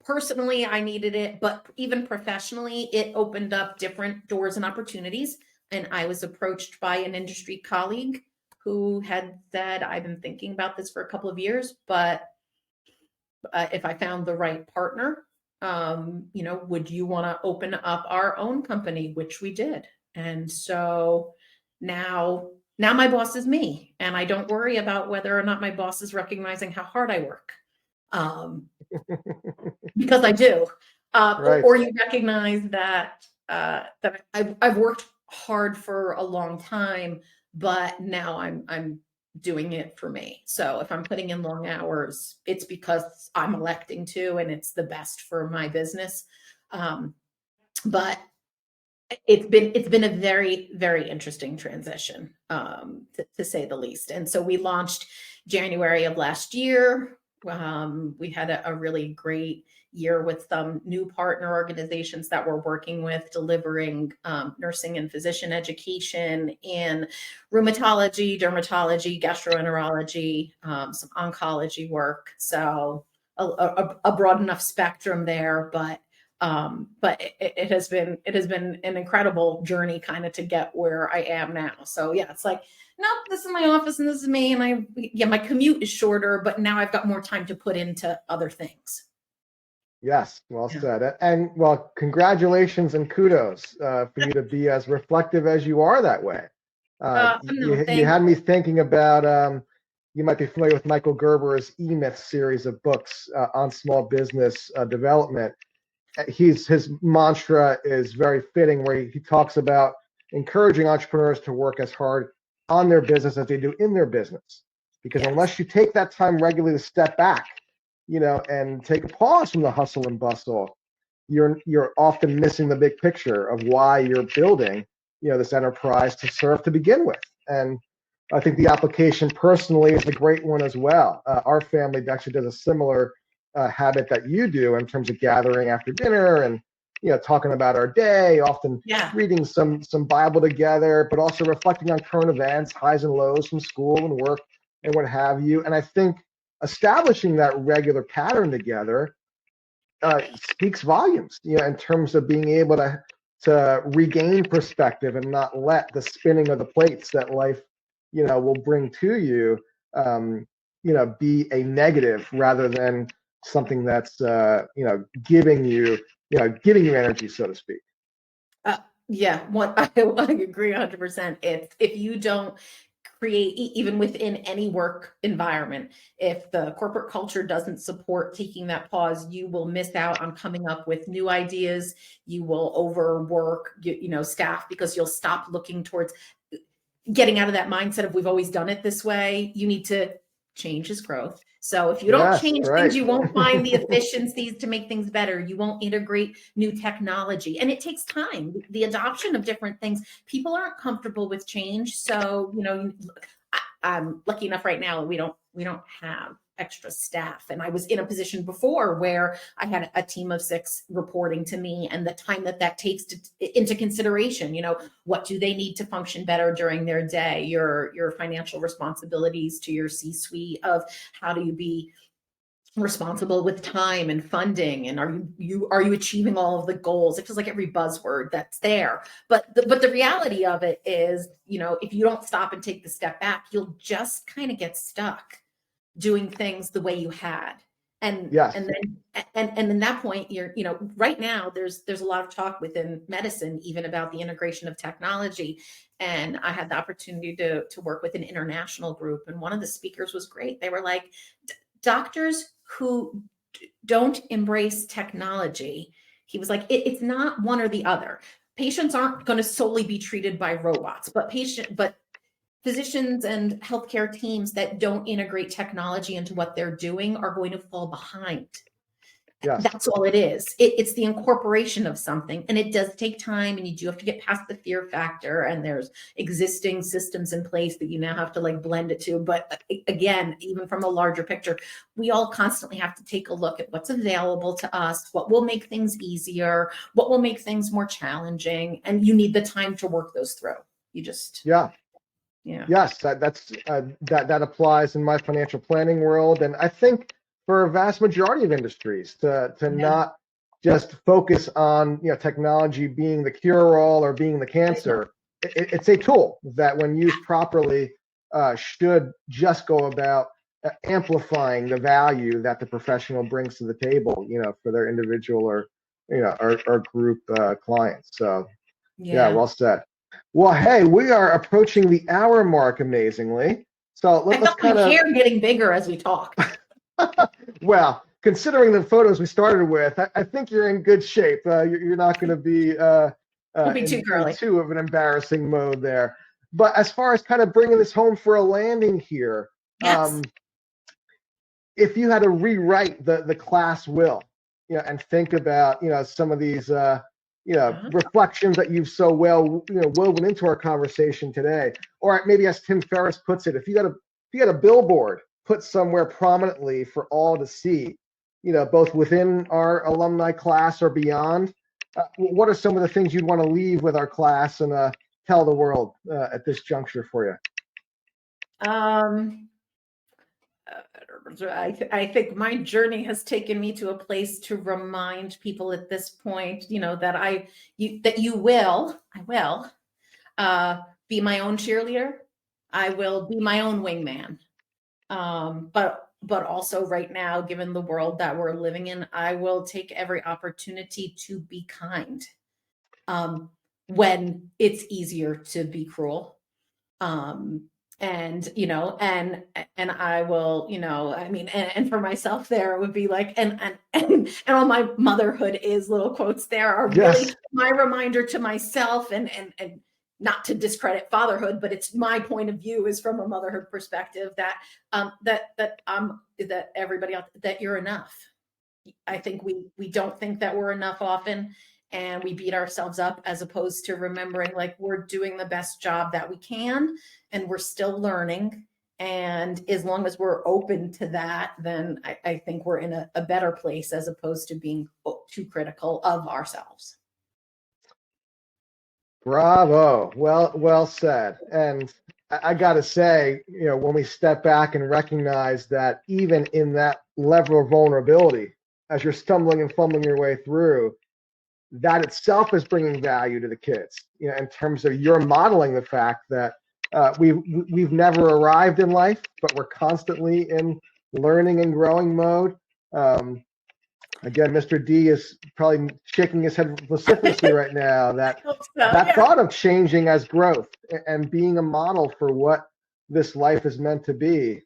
personally, I needed it, but even professionally, it opened up different doors and opportunities. And I was approached by an industry colleague who had said, I've been thinking about this for a couple of years, but if I found the right partner, would you want to open up our own company, which we did. And so now my boss is me, and I don't worry about whether or not my boss is recognizing how hard I work. Because I do. Right. Or you recognize that I've worked hard for a long time, but now I'm doing it for me. So if I'm putting in long hours, it's because I'm electing to, and it's the best for my business. But it's been a very, very interesting transition, to say the least. And so we launched January of last year. We had a really great year with some new partner organizations that we're working with, delivering nursing and physician education in rheumatology, dermatology, gastroenterology, some oncology work. So a broad enough spectrum there, but it has been an incredible journey kind of to get where I am now. So yeah, it's like, no, this is my office and this is me. And my commute is shorter, but now I've got more time to put into other things. Yes, well Yeah. said. And well, congratulations and kudos for you to be as reflective as you are that way. No, You thank had me you. thinking about, you might be familiar with Michael Gerber's E-Myth series of books on small business development. His mantra is very fitting, where he talks about encouraging entrepreneurs to work as hard on their business as they do in their business. Because Yes. unless you take that time regularly to step back, and take a pause from the hustle and bustle, you're often missing the big picture of why you're building, this enterprise to serve to begin with. And I think the application personally is a great one as well. Our family actually does a similar habit that you do in terms of gathering after dinner and talking about our day, often Yeah. reading some Bible together, but also reflecting on current events, highs and lows from school and work and what have you. And I think establishing that regular pattern together speaks volumes, in terms of being able to regain perspective and not let the spinning of the plates that life, will bring to you, be a negative rather than something that's, giving you energy, so to speak. Yeah, I agree 100%. If you don't create, even within any work environment, if the corporate culture doesn't support taking that pause, you will miss out on coming up with new ideas. You will overwork, staff, because you'll stop looking towards getting out of that mindset of we've always done it this way. You need to change is growth. So if you don't Yes, change things, right. you won't find the efficiencies to make things better. You won't integrate new technology. And it takes time. The adoption of different things, people aren't comfortable with change. So, I'm lucky enough right now, we don't have extra staff. And I was in a position before where I had a team of 6 reporting to me, and the time that takes into consideration, what do they need to function better during their day, your financial responsibilities to your C-suite of how do you be responsible with time and funding, and are you achieving all of the goals? It feels like every buzzword that's there, but the reality of it is, if you don't stop and take the step back, you'll just kind of get stuck doing things the way you had. And Yes. and then that point, you're, right now there's a lot of talk within medicine even about the integration of technology. And I had the opportunity to work with an international group, and one of the speakers was great. They were like, doctors who don't embrace technology, he was like, it's not one or the other. Patients aren't going to solely be treated by robots, but physicians and healthcare teams that don't integrate technology into what they're doing are going to fall behind. Yes. That's all it is. It's the incorporation of something, and it does take time, and you do have to get past the fear factor, and there's existing systems in place that you now have to blend it to. But again, even from a larger picture, we all constantly have to take a look at what's available to us, what will make things easier, what will make things more challenging, and you need the time to work those through. You just Yeah. Yeah. Yes, that applies in my financial planning world, and I think for a vast majority of industries to not just focus on technology being the cure-all or being the cancer. It's a tool that, when used properly, should just go about amplifying the value that the professional brings to the table, for their individual or or group clients. So yeah, well said. Well, hey, we are approaching the hour mark, amazingly. So I let's felt my kind of, hair getting bigger as we talked. well, considering the photos we started with, I think you're in good shape. You're not going to be Don't be too in girly. too of an embarrassing mode there. But as far as kind of bringing this home for a landing here, Yes. if you had to rewrite the class will, and think about, some of these, reflections that you've so well, woven into our conversation today, or maybe as Tim Ferriss puts it, if you got a billboard put somewhere prominently for all to see, both within our alumni class or beyond? What are some of the things you'd want to leave with our class and tell the world at this juncture for you? I think my journey has taken me to a place to remind people at this point, that I will be my own cheerleader. I will be my own wingman. But also right now, given the world that we're living in, I will take every opportunity to be kind. When it's easier to be cruel. And I will, and for myself there, it would be like, and all my motherhood is little quotes there are really Yes. my reminder to myself, and not to discredit fatherhood, but it's my point of view is from a motherhood perspective that that everybody else, that you're enough. I think we don't think that we're enough often, and we beat ourselves up, as opposed to remembering like we're doing the best job that we can and we're still learning. And as long as we're open to that, then I think we're in a better place, as opposed to being too critical of ourselves. Bravo. Well said. And I got to say, when we step back and recognize that even in that level of vulnerability, as you're stumbling and fumbling your way through, that itself is bringing value to the kids, in terms of you're modeling the fact that we've never arrived in life, but we're constantly in learning and growing mode. Again, Mr. D is probably shaking his head vociferously right now that thought of changing as growth and being a model for what this life is meant to be.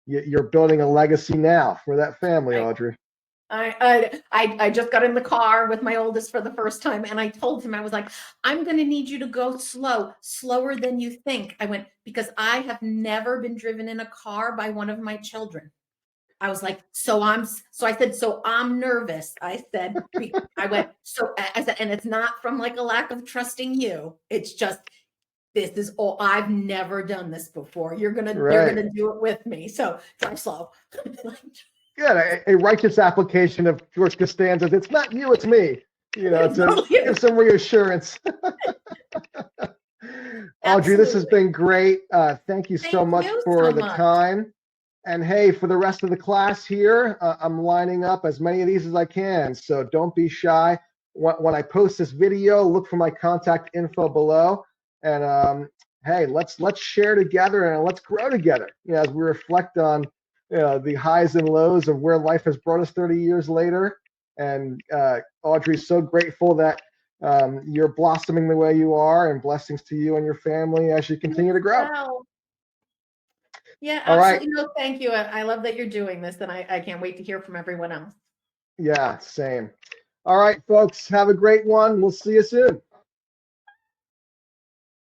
You're building a legacy now for that family, Audrie. I just got in the car with my oldest for the first time, and I told him, I was like, I'm going to need you to go slower than you think. I went, because I have never been driven in a car by one of my children. I was like, I said, so I'm nervous. I said, I said, and it's not from like a lack of trusting you. It's just, this is all, I've never done this before. You're going to do it with me. So drive slow. Good, a righteous application of George Costanza's "It's not you, it's me." To give some reassurance. Audrie, this has been great. Thank you so much for the time. And hey, for the rest of the class here, I'm lining up as many of these as I can. So don't be shy. When I post this video, look for my contact info below. And hey, let's share together and let's grow together. As we reflect on the highs and lows of where life has brought us 30 years later. And Audrie's so grateful that you're blossoming the way you are, and blessings to you and your family as you continue to grow. Wow. Yeah, absolutely. No, thank you. I love that you're doing this, and I can't wait to hear from everyone else. Yeah, same. All right, folks, have a great one. We'll see you soon.